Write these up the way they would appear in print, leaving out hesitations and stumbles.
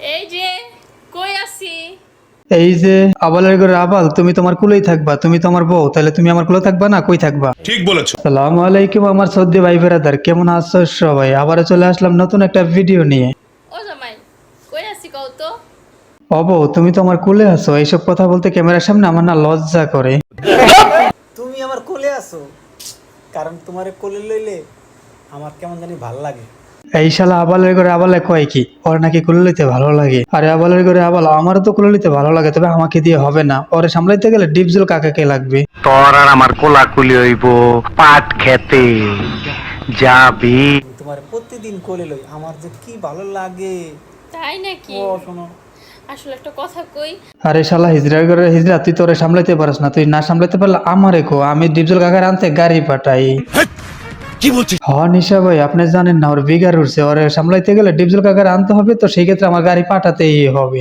এই যে কই আছি? এই যে আবালের ঘরে আবাল, তুমি তোমার কুলেই থাকবা, তুমি তোমার বউ, তাহলে তুমি আমার কুলে থাকবা না, কই থাকবা? ঠিক বলেছো। আসসালামু আলাইকুম আমার সৌদি ভাই বেরাদার, কেমন আছো সবাই? আবারও চলে আসলাম নতুন একটা ভিডিও নিয়ে। ও জামাই, কই আছি কও তো? ও বউ, তুমি তো আমার কুলে আছো, এইসব কথা বলতে ক্যামেরার সামনে আমার না লজ্জা করে। তুমি আমার কোলে আসো, কারণ তোমার কোলে লইলে আমার কেমন জানি ভাল লাগে। এই শালা আবালের ঘরে আবালে কয় কি ওর নাকি কুলে লইতে ভালো লাগে? আরে আবালের ঘরে আবাল, আমারও তো কুলে লইতে ভালো লাগে, তবে আমাকে দিয়ে হবে না, ওরে সামলাইতে গেলে ডিপজল কাকাকে লাগবে। তোর আর আমার কোলাকুলি হইব পাট খেতে যাবি। তোমার প্রতিদিন কোলে লই, আমার যে কি ভালো লাগে। তাই নাকি? ও শোনো, আসলে একটা কথা কই। আরে শালা হিজড়ার ঘরে হিজড়া, তুই তো ওরে সামলাইতে পারিস না, তুই না সামলাইতে পারলে আমারে কো, আমি ডিপজল কাকার আনতে গাড়ি পাঠাই। কি বলছিস? হ নিশা ভাই, আপনি জানেন না ওর বিগার উঠছে, ওরে সামলাইতে গেলে ডিপজল কাকার আনতে হবে, তো সেই ক্ষেত্রে আমার গাড়ি পাঠাতেই হবে।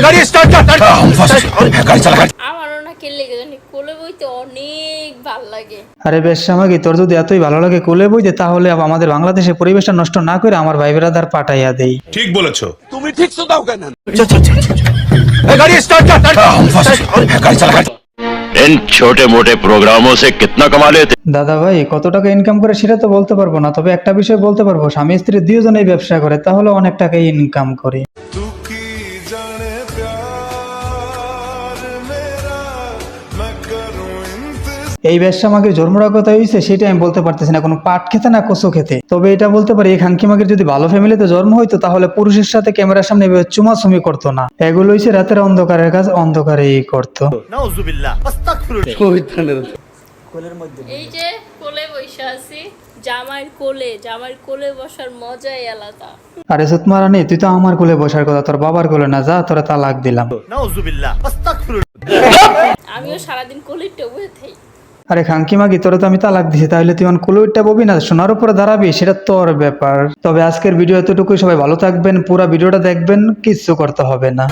গাড়ি স্টার্ট কর। গাড়ি চালা। আমারও না কে লেগে জানি কোলে বইতে অনেক ভাল লাগে। আরে বেশ সামাগি, তোর যদি এতই ভালো লাগে কোলে বইতে, তাহলে আমাদের বাংলাদেশের পরিবেশটা নষ্ট না করে আমার ভাই বেরাদার পাঠাইয়া দেই। ঠিক বলেছো। তুমি ঠিক শুধাও কেন? গাড়ি স্টার্ট কর। গাড়ি চালা। इन छोटे मोटे प्रोग्रामों से कितना कमा लेते? দাদা ভাই, কত টাকা ইনকাম করে সেটা তো বলতে পারবো না, তবে একটা বিষয় বলতে পারবো, স্বামী স্ত্রী দুজনেই ব্যবসা করে, তাহলে অনেক টাকা ইনকাম করে। এই ব্যবসা আমাকে জন্মরা কথা হয়েছে সেটা আমি বলতে পারতেছি না, কোনো পাট খেতে না কচু খেতে, তবে এটা বলতে পারি এই খানকি মাগের যদি ভালো ফ্যামিলিতে জন্ম হইতো তাহলে পুরুষের সাথে ক্যামেরার সামনে এভাবে চুমাচুমি করতো না, এগুলো হইছে রাতের অন্ধকারের কাজ, অন্ধকারেই করতো। কোলের মধ্যে এই যে কোলে বসে আছি, জামাইয়ের কোলে বসার মজাই আলাদা। আরে সুতমারানি, তুই তো আমার কোলে বসার কথা, তোর বাবার কোলে না, যা তোরা তালাক দিলাম। আমিও সারাদিন কোলে বসে থাকি। আরে খানকি মাগি, তোরা তো আমি তালাক দিছি, তাহলে তুই আমার কুলোইটটা ববি না, সোনার উপরে দাঁড়াবি, সেটা তোর ব্যাপার। তবে আজকের ভিডিও এতটুকুই, সবাই ভালো থাকবেন, পুরো ভিডিওটা দেখবেন, কিচ্ছু করতে হবে না।